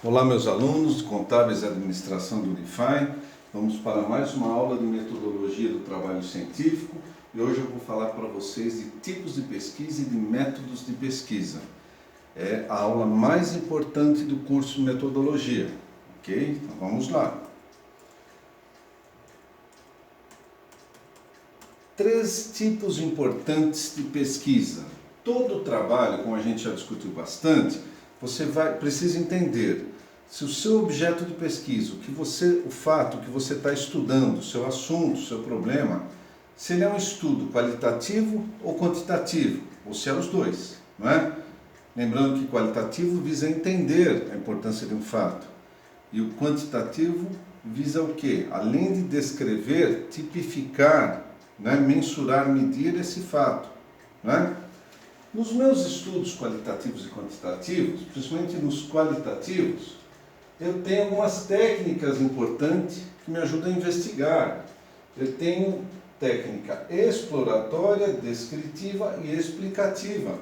Olá, meus alunos de Contábeis e Administração do Unify. Vamos para mais uma aula de metodologia do trabalho científico e hoje eu vou falar para vocês de tipos de pesquisa e de métodos de pesquisa. É a aula mais importante do curso de metodologia, ok? Então vamos lá. 3 tipos importantes de pesquisa. Todo trabalho, como a gente já discutiu bastante, você precisa entender se o seu objeto de pesquisa, o fato que você está estudando, o seu assunto, o seu problema, se ele é um estudo qualitativo ou quantitativo, ou se é os dois, não é? Lembrando que qualitativo visa entender a importância de um fato e o quantitativo visa o quê? Além de descrever, tipificar, né? Mensurar, medir esse fato, não é? Nos meus estudos qualitativos e quantitativos, principalmente nos qualitativos, eu tenho algumas técnicas importantes que me ajudam a investigar. Eu tenho técnica exploratória, descritiva e explicativa.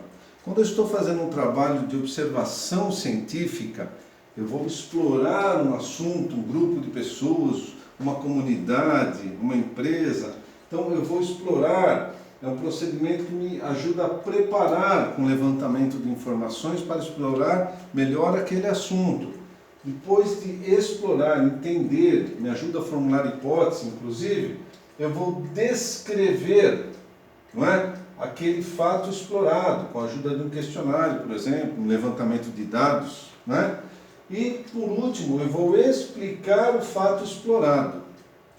Quando eu estou fazendo um trabalho de observação científica, eu vou explorar um assunto, um grupo de pessoas, uma comunidade, uma empresa. Então eu vou explorar. É um procedimento que me ajuda a preparar com levantamento de informações para explorar melhor aquele assunto. Depois de explorar, entender, me ajuda a formular hipóteses, inclusive, eu vou descrever, não é? Aquele fato explorado, com a ajuda de um questionário, por exemplo, um levantamento de dados, não é? E, por último, eu vou explicar o fato explorado,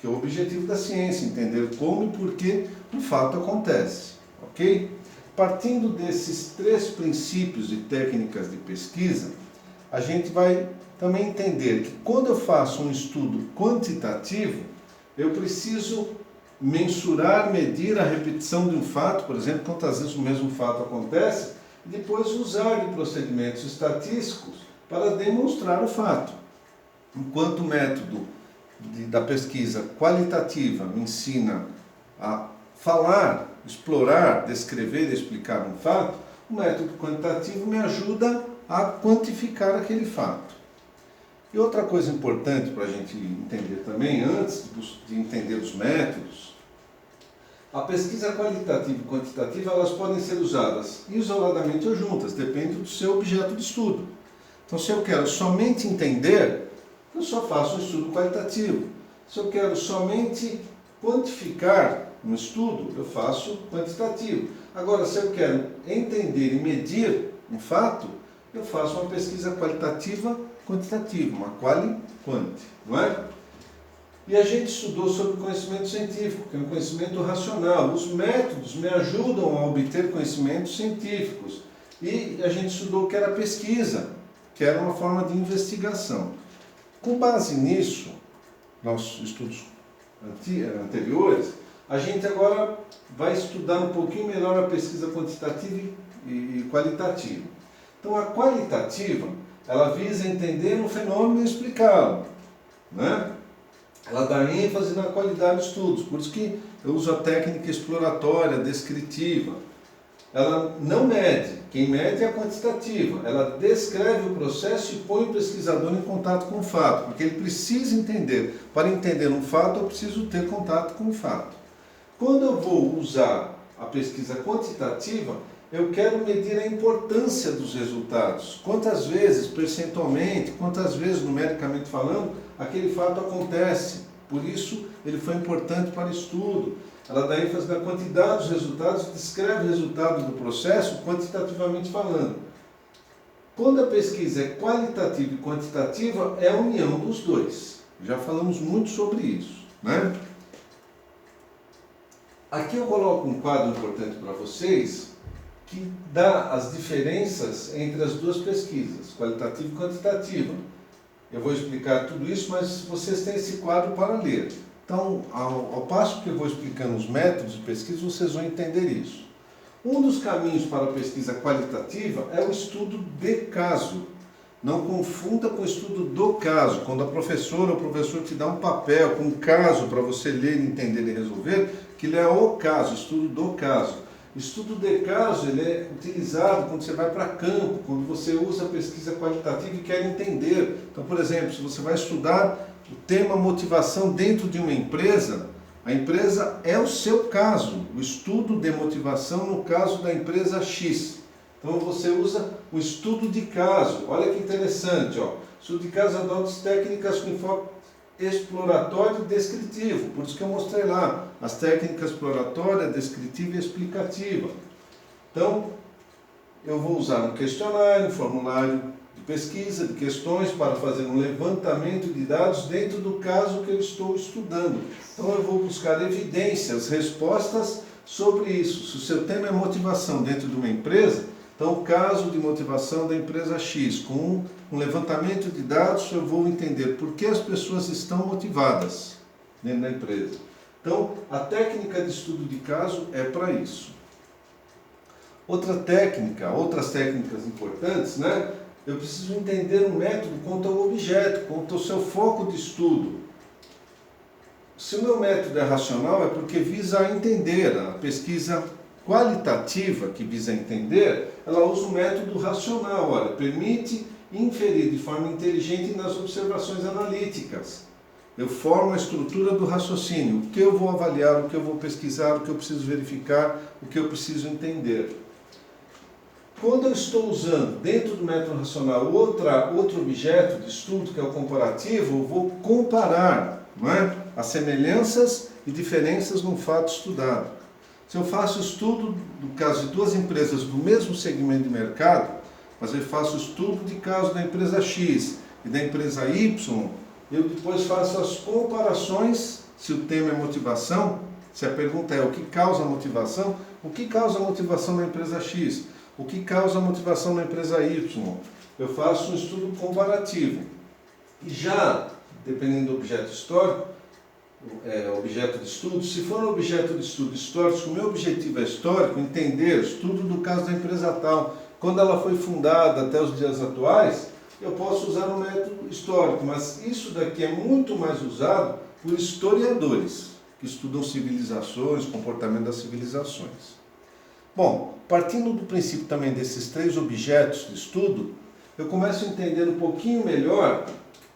que é o objetivo da ciência, entender como e por que o fato acontece, ok? Partindo desses 3 princípios e técnicas de pesquisa, a gente vai também entender que quando eu faço um estudo quantitativo, eu preciso mensurar, medir a repetição de um fato, por exemplo, quantas vezes o mesmo fato acontece, e depois usar de procedimentos estatísticos para demonstrar o fato. Enquanto o método da pesquisa qualitativa me ensina a falar, explorar, descrever e explicar um fato, o método quantitativo me ajuda a quantificar aquele fato. E outra coisa importante para a gente entender também, antes de entender os métodos, a pesquisa qualitativa e quantitativa elas podem ser usadas isoladamente ou juntas, depende do seu objeto de estudo. Então, se eu quero somente entender, eu só faço um estudo qualitativo. Se eu quero somente quantificar um estudo, eu faço quantitativo. Agora, se eu quero entender e medir um fato, eu faço uma pesquisa qualitativa quantitativa, uma quali-quant, não é? E a gente estudou sobre conhecimento científico, que é um conhecimento racional. Os métodos me ajudam a obter conhecimentos científicos. E a gente estudou o que era pesquisa, que era uma forma de investigação. Com base nisso, nossos estudos anteriores, a gente agora vai estudar um pouquinho melhor a pesquisa quantitativa e qualitativa. Então, a qualitativa, ela visa entender um fenômeno e explicá-lo, né? Ela dá ênfase na qualidade dos estudos, por isso que eu uso a técnica exploratória, descritiva. Ela não mede, quem mede é a quantitativa. Ela descreve o processo e põe o pesquisador em contato com o fato, porque ele precisa entender. Para entender um fato, eu preciso ter contato com o fato. Quando eu vou usar a pesquisa quantitativa, eu quero medir a importância dos resultados. Quantas vezes, percentualmente, quantas vezes, numericamente falando, aquele fato acontece. Por isso, ele foi importante para o estudo. Ela dá ênfase na quantidade dos resultados, descreve o resultado do processo quantitativamente falando. Quando a pesquisa é qualitativa e quantitativa, é a união dos dois. Já falamos muito sobre isso, né? Aqui eu coloco um quadro importante para vocês, que dá as diferenças entre as duas pesquisas, qualitativa e quantitativa. Eu vou explicar tudo isso, mas vocês têm esse quadro para ler. Então, ao passo que eu vou explicando os métodos de pesquisa, vocês vão entender isso. Um dos caminhos para a pesquisa qualitativa é o estudo de caso. Não confunda com o estudo do caso. Quando a professora ou o professor te dá um papel com um caso para você ler, entender e resolver, que ele é o caso, estudo do caso. Estudo de caso ele é utilizado quando você vai para campo, quando você usa a pesquisa qualitativa e quer entender. Então, por exemplo, se você vai estudar o tema motivação dentro de uma empresa, a empresa é o seu caso, o estudo de motivação no caso da empresa X. Então você usa o estudo de caso. Olha que interessante, ó. Estudo de caso adota técnicas com enfoque exploratório e descritivo. Por isso que eu mostrei lá as técnicas exploratória, descritiva e explicativa. Então, eu vou usar um questionário, um formulário de pesquisa, de questões para fazer um levantamento de dados dentro do caso que eu estou estudando. Então, eu vou buscar evidências, respostas sobre isso. Se o seu tema é motivação dentro de uma empresa, então, o caso de motivação da empresa X, com um levantamento de dados, eu vou entender por que as pessoas estão motivadas dentro da empresa. Então, a técnica de estudo de caso é para isso. Outras técnicas importantes, né? Eu preciso entender o método quanto ao objeto, quanto ao seu foco de estudo. Se o meu método é racional, é porque visa entender. A pesquisa qualitativa, que visa entender, ela usa o método racional. Olha, permite inferir de forma inteligente nas observações analíticas. Eu formo a estrutura do raciocínio, o que eu vou avaliar, o que eu vou pesquisar, o que eu preciso verificar, o que eu preciso entender. Quando eu estou usando, dentro do método racional, outro objeto de estudo, que é o comparativo, eu vou comparar, não é? As semelhanças e diferenças no fato estudado. Se eu faço estudo do caso de duas empresas do mesmo segmento de mercado, mas eu faço estudo de caso da empresa X e da empresa Y, eu depois faço as comparações, se o tema é motivação, se a pergunta é o que causa a motivação da empresa X, o que causa a motivação da empresa Y, eu faço um estudo comparativo. E já, dependendo do objeto histórico, objeto de estudo, se for um objeto de estudo histórico, o meu objetivo é histórico, entender, estudo do caso da empresa tal, quando ela foi fundada até os dias atuais, eu posso usar um método histórico, mas isso daqui é muito mais usado por historiadores, que estudam civilizações, comportamento das civilizações. Bom, partindo do princípio também desses três objetos de estudo, eu começo a entender um pouquinho melhor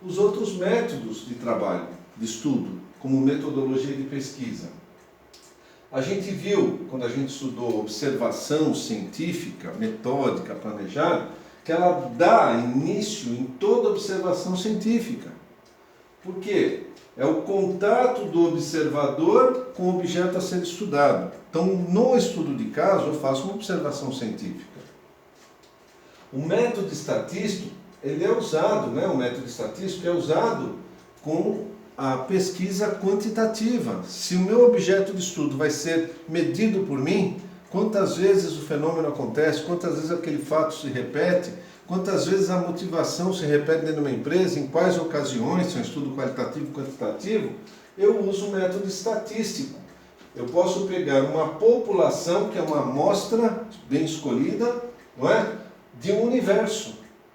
os outros métodos de trabalho, de estudo, como metodologia de pesquisa. A gente viu, quando a gente estudou observação científica, metódica, planejada, que ela dá início em toda observação científica. Por quê? É o contato do observador com o objeto a ser estudado. Então, no estudo de caso, eu faço uma observação científica. O método estatístico, ele é usado, né? O método estatístico é usado com a pesquisa quantitativa. Se o meu objeto de estudo vai ser medido por mim, quantas vezes o fenômeno acontece, quantas vezes aquele fato se repete, quantas vezes a motivação se repete dentro de uma empresa, em quais ocasiões, se é um estudo qualitativo e quantitativo, eu uso o método estatístico. Eu posso pegar uma população, que é uma amostra bem escolhida, não é? De um universo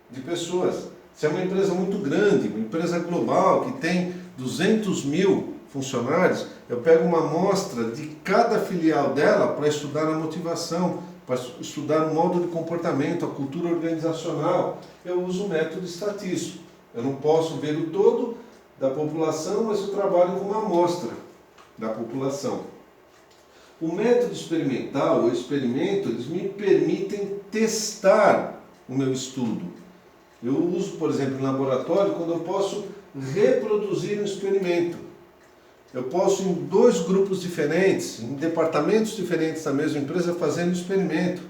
de pessoas. Se é uma empresa muito grande, uma empresa global, que tem 200 mil funcionários, eu pego uma amostra de cada filial dela para estudar a motivação, para estudar o modo de comportamento, a cultura organizacional. Eu uso o método estatístico. Eu não posso ver o todo da população, mas eu trabalho com uma amostra da população. O método experimental, o experimento, eles me permitem testar o meu estudo. Eu uso, por exemplo, em laboratório, quando eu posso reproduzir um experimento. Eu posso, em dois grupos diferentes, em departamentos diferentes da mesma empresa, fazer um experimento.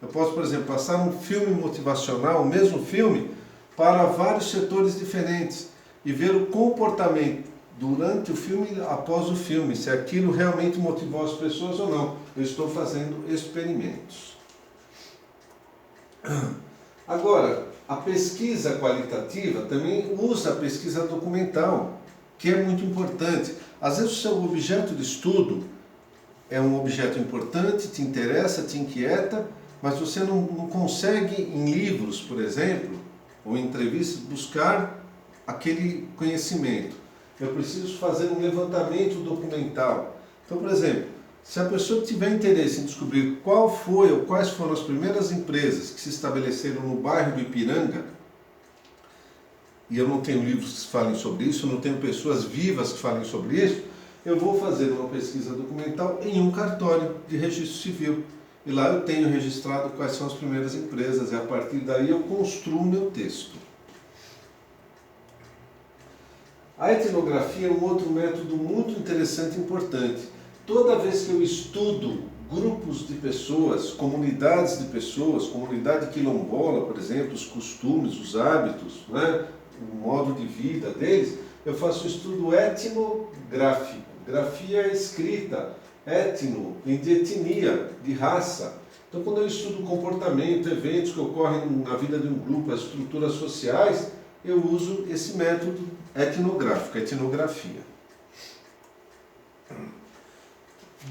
Eu posso, por exemplo, passar um filme motivacional, o mesmo filme, para vários setores diferentes e ver o comportamento durante o filme e após o filme, se aquilo realmente motivou as pessoas ou não. Eu estou fazendo experimentos. Agora, a pesquisa qualitativa também usa a pesquisa documental, que é muito importante. Às vezes o seu objeto de estudo é um objeto importante, te interessa, te inquieta, mas você não consegue em livros, por exemplo, ou em entrevistas, buscar aquele conhecimento. Eu preciso fazer um levantamento documental. Então, por exemplo, Se a pessoa tiver interesse em descobrir qual foi ou quais foram as primeiras empresas que se estabeleceram no bairro do Ipiranga, e eu não tenho livros que falem sobre isso, eu não tenho pessoas vivas que falem sobre isso, eu vou fazer uma pesquisa documental em um cartório de registro civil. E lá eu tenho registrado quais são as primeiras empresas, e a partir daí eu construo o meu texto. A etnografia é um outro método muito interessante e importante. Toda vez que eu estudo grupos de pessoas, comunidade quilombola, por exemplo, os costumes, os hábitos, né, o modo de vida deles, eu faço um estudo etnográfico. Grafia é escrita, etno, vem de etnia, de raça. Então, quando eu estudo comportamento, eventos que ocorrem na vida de um grupo, as estruturas sociais, eu uso esse método etnográfico, a etnografia.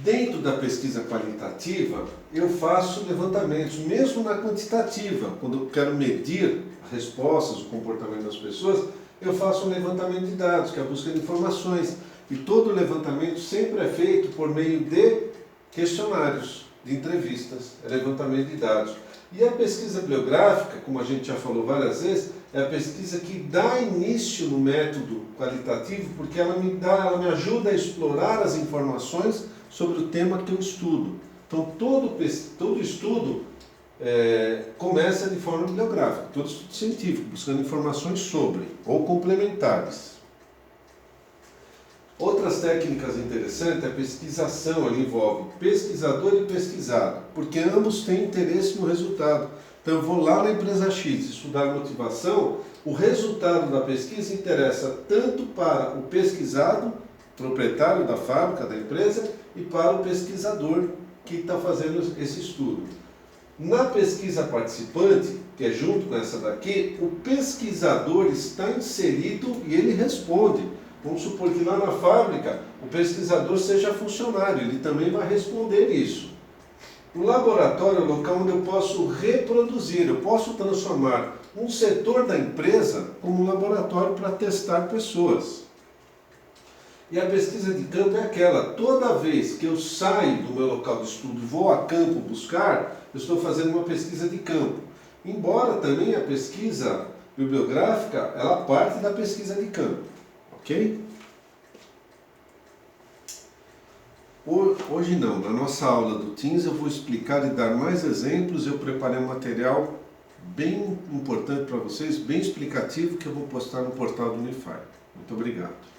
Dentro da pesquisa qualitativa, eu faço levantamentos, mesmo na quantitativa. Quando eu quero medir as respostas, o comportamento das pessoas, eu faço um levantamento de dados, que é a busca de informações. E todo levantamento sempre é feito por meio de questionários, de entrevistas, é levantamento de dados. E a pesquisa bibliográfica, como a gente já falou várias vezes, é a pesquisa que dá início no método qualitativo, porque ela me ajuda a explorar as informações sobre o tema que eu estudo. Então, todo estudo começa de forma bibliográfica, todo estudo científico, buscando informações sobre, ou complementares. Outras técnicas interessantes é a pesquisação, ela envolve pesquisador e pesquisado, porque ambos têm interesse no resultado. Então eu vou lá na empresa X estudar motivação, o resultado da pesquisa interessa tanto para o pesquisado, proprietário da fábrica, da empresa, e para o pesquisador que está fazendo esse estudo. Na pesquisa participante, que é junto com essa daqui, o pesquisador está inserido e ele responde. Vamos supor que lá na fábrica o pesquisador seja funcionário, ele também vai responder isso. O laboratório é o local onde eu posso reproduzir, eu posso transformar um setor da empresa como um laboratório para testar pessoas. E a pesquisa de campo é aquela, toda vez que eu saio do meu local de estudo e vou a campo buscar, eu estou fazendo uma pesquisa de campo. Embora também a pesquisa bibliográfica, ela parte da pesquisa de campo. Ok? Hoje não, na nossa aula do Teams eu vou explicar e dar mais exemplos. Eu preparei um material bem importante para vocês, bem explicativo, que eu vou postar no portal do Unify. Muito obrigado.